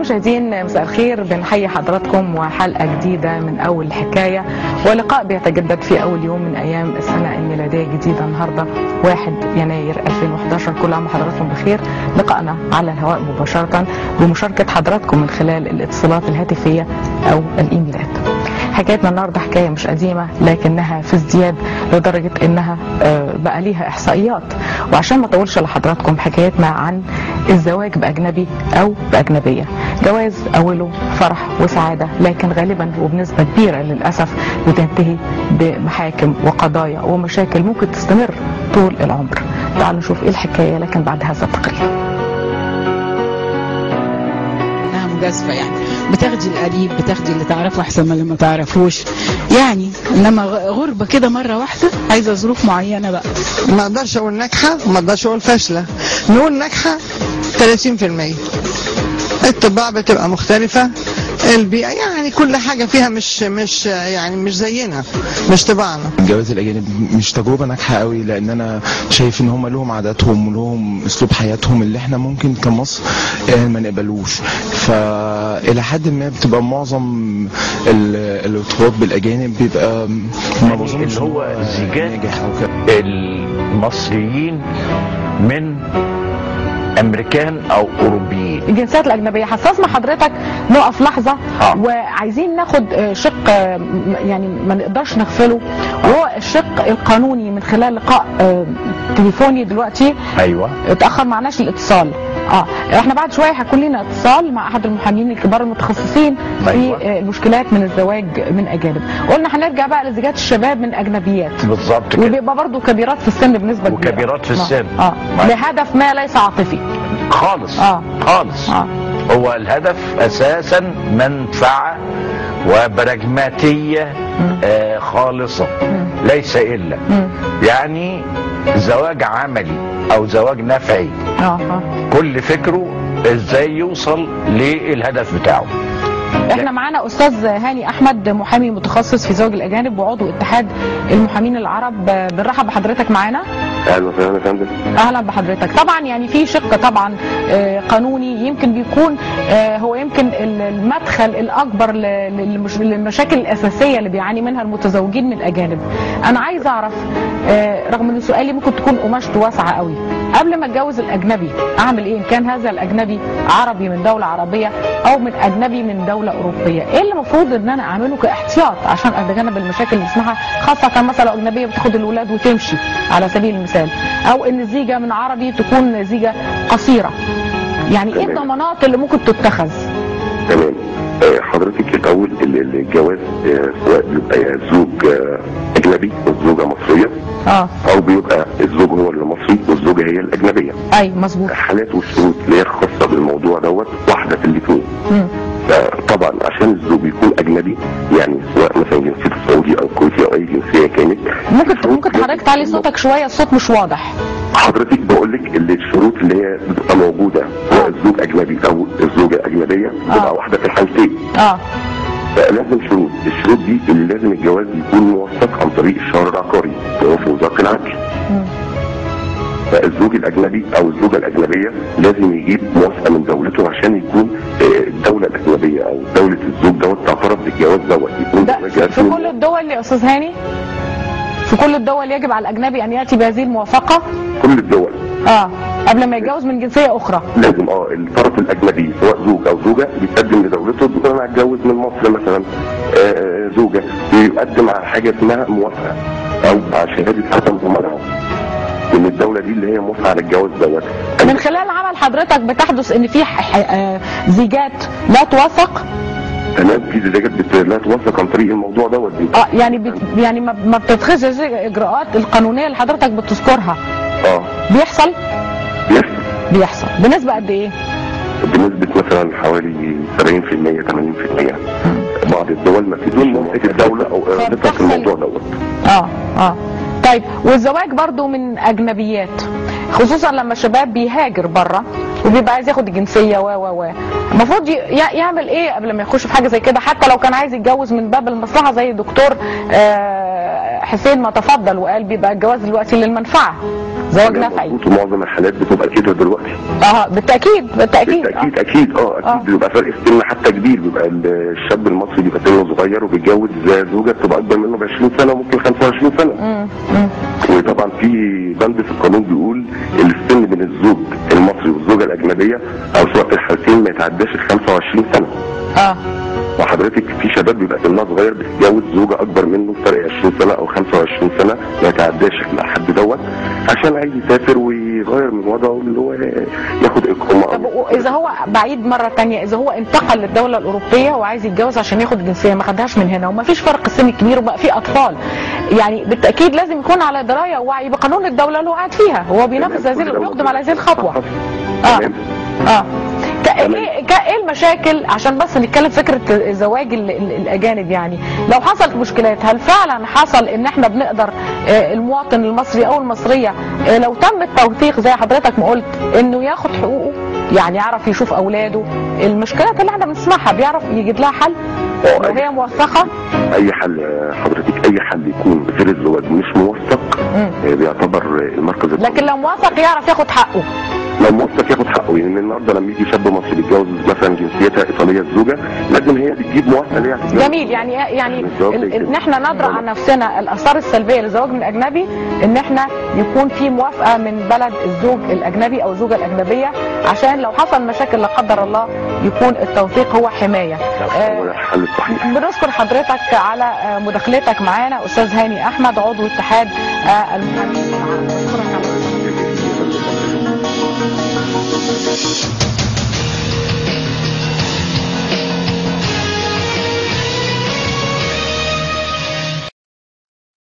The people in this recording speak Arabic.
مشاهدين مساء الخير، بنحيي حضراتكم وحلقة جديدة من أول حكاية ولقاء بيتجدد في أول يوم من أيام السنة الميلادية الجديدة. النهاردة 1 يناير 2011. كل عام وحضراتكم بخير. لقاءنا على الهواء مباشرة بمشاركة حضراتكم من خلال الاتصالات الهاتفية أو الإيميلات. حكايتنا النهارده حكايه مش قديمه لكنها في ازدياد لدرجه انها بقى ليها احصائيات. وعشان ما اطولش لحضراتكم، حكايتنا عن الزواج باجنبي او باجنبيه. جواز اوله فرح وسعاده، لكن غالبا وبنسبه كبيره للاسف بتنتهي بمحاكم وقضايا ومشاكل ممكن تستمر طول العمر. تعالوا نشوف ايه الحكايه لكن بعد هذا التقرير. مجازفه يعني بتاخدي القريب، بتاخدي اللي تعرفه احسن من اللي ما تعرفوش يعني، انما غربه كده مره واحده عايزه ظروف معينه بقى. ما اقدرش اقول ناجحه وما اقدرش اقول فاشله، نقول ناجحه 30%. الطباع بتبقى مختلفه، البيئه يعني كل حاجه فيها مش يعني مش زينا، مش طباعنا. الجواز الاجانب مش تجربه ناجحه قوي، لان انا شايف ان هم لهم عاداتهم ولهم اسلوب حياتهم اللي احنا ممكن كمصر ما نقبلوش. فالى حد ما بتبقى معظم الارتباط بالاجانب بيبقى ما اللي هو زيجات المصريين من امريكان او اوروبيين. الجنسيات الاجنبيه هستسمح حضرتك نقف لحظه وعايزين ناخد شق يعني ما نقدرش نغفله، وهو الشق القانوني من خلال لقاء تليفوني دلوقتي. ايوه اتاخر معناش الاتصال. احنا بعد شويه هيكون لنا اتصال مع احد المحامين الكبار المتخصصين في المشكلات من الزواج من اجانب. قلنا هنرجع بقى لزيجات الشباب من اجنبيات بالظبط كده، وبيبقى برضه كبيرات في السن بنسبه كبيره، وكبيرات في السن لهدف ما ليس عاطفي خالص. خالص. هو الهدف اساسا منفعه وبراجماتيه خالصه، ليس الا يعني زواج عملي او زواج نفعي. كل فكره ازاي يوصل للهدف بتاعه. احنا معانا استاذ هاني احمد، محامي متخصص في زواج الاجانب وعضو اتحاد المحامين العرب. بنرحب بحضرتك معانا. اهلا وسهلا يا فندم. اهلا بحضرتك. طبعا يعني في شق طبعا قانوني يمكن بيكون هو يمكن المدخل الاكبر للمشاكل الاساسيه اللي بيعاني منها المتزوجين من الاجانب. انا عايز اعرف، رغم ان سؤالي ممكن تكون قماشته واسعه قوي، قبل ما اتجوز الاجنبي اعمل ايه؟ ان كان هذا الاجنبي عربي من دوله عربيه او من اجنبي من دوله اوروبيه، ايه اللي المفروض ان انا اعمله كاحتياط عشان اتجنب المشاكل اللي اسمها، خاصه مثلا اجنبيه بتاخد الولاد وتمشي على سبيل المثال، او ان الزيجه من عربي تكون زيجه قصيره؟ يعني ايه الضمانات اللي ممكن تتخذ؟ تمام. حضرتك الاول الجواز سواء بيبقى زوج اجنبي والزوجه مصريه، او بيبقى الزوج هو اللي مصري والزوجه هي الاجنبيه. اي مظبوط. الحالات والشروط اللي هي خاصه بالموضوع دوت واحده في الاثنين. طبعا عشان الزوج يكون اجنبي، يعني سواء مثلا جنسيته سعودي او كويتي او اي جنسيه كانت، ممكن حضرتك تعلي صوتك شويه، الصوت مش واضح. حضرتك بقول لك الشروط اللي هي بتبقى موجوده سواء الزوج اجنبي او الزوجه اجنبيه بتبقى واحده في الحالتين. فلازم شروط، الشروط دي اللي لازم الجواز يكون موثق عن طريق الشهر العقاري وهو في وزاره العدل. فالزوج الاجنبي او الزوجه الاجنبيه لازم يجيب موافقه من دولته عشان يكون الدوله الاجنبيه او دوله الزوج دوت تعترف بالجواز دوت. يكون في كل الدول يا استاذ هاني؟ في كل الدول يجب على الاجنبي ان ياتي بهذه الموافقه؟ كل الدول. قبل ما يتجوز من جنسيه اخرى لازم الطرف الاجنبي سواء زوج او زوجه بيتقدم لدولته، بيقول انا هتجوز من مصر مثلا زوجه، بيقدم على حاجه اسمها موافقه او على شهاده عدم ضمانها من الدوله دي اللي هي موافقه على الجواز دوت. من خلال عمل حضرتك بتحدث ان في زيجات لا توثق؟ تمام، في زيجات لا توثق عن طريق الموضوع دوت. يعني ما بتتخذش الاجراءات القانونيه اللي حضرتك بتذكرها. بيحصل بيحصل بنسبه قد ايه؟ بنسبه مثلا حوالي 70% 80%. بعض الدول ما فيش موافقه الدوله او ارادتها في الموضوع دوت. طيب، والزواج برضو من اجنبيات، خصوصا لما الشباب بيهاجر بره وبيبقى عايز ياخد الجنسيه المفروض يعمل ايه قبل ما يخش في حاجه زي كده، حتى لو كان عايز يتجوز من باب المصلحه زي دكتور حسين ما تفضل وقال بيبقى الجواز دلوقتي للمنفعه زواج نفعي. ومعظم الحالات بتبقى كده دلوقتي. بالتاكيد اكيد بيبقى فرق السن حتى كبير، بيبقى الشاب المصري بيبقى سنه صغير وبيتجوز زوجه بتبقى اكبر منه ب 20 سنه وممكن 25 سنه. وطبعا في بند في القانون بيقول السن بين الزوج المصري والزوجه الاجنبيه او سواء في الحالتين ما يتعداش ال 25 سنه. وحضرتك في شباب بيبقى سنها صغير بتتجوز زوجه اكبر منه بفرق 20 سنه او 25 سنه ما يتعداش الحد دوت عشان عايز يسافر ويغير من وضعه اللي هو ياخد اقامه. طب اذا هو بعيد مره ثانيه، اذا هو انتقل للدوله الاوروبيه وعايز يتجوز عشان ياخد جنسيه ما خدهاش من هنا وما فيش فرق سن كبير وبقى في اطفال، يعني بالتاكيد لازم يكون على درايه ووعي بقانون الدوله اللي هو قاعد فيها، هو بينفذ بيقدم على هذه الخطوه. ايه المشاكل عشان بس نتكلم فكره زواج الاجانب؟ يعني لو حصلت مشكلات، هل فعلا حصل ان احنا بنقدر المواطن المصري او المصريه لو تم التوثيق زي حضرتك ما قلت انه ياخد حقوقه، يعني يعرف يشوف اولاده؟ المشكلات اللي احنا بنسمعها بيعرف يجد لها حل لو هي موثقه؟ اي حل حضرتك، اي حل يكون غير الزواج مش موثق بيعتبر المركز لكن لو موثق يعرف ياخد حقه. لو موثق ياخد حقه، يعني النهارده لما يجي شاب مصري بيتجوز مثلا جنسيتها ايطاليه الزوجه لازم هي بتجيب موافقه ليها. جميل. يعني ان احنا ندرأ عن نفسنا الاثار السلبيه للزواج من الاجنبي، ان احنا يكون في موافقه من بلد الزوج الاجنبي او الزوجه الاجنبيه عشان لو حصل مشاكل لا قدر الله يكون التوثيق هو حمايه. هو الحل الصحيح. بنشكر حضرتك على مداخلتك معانا استاذ هاني احمد عضو اتحاد المحامين.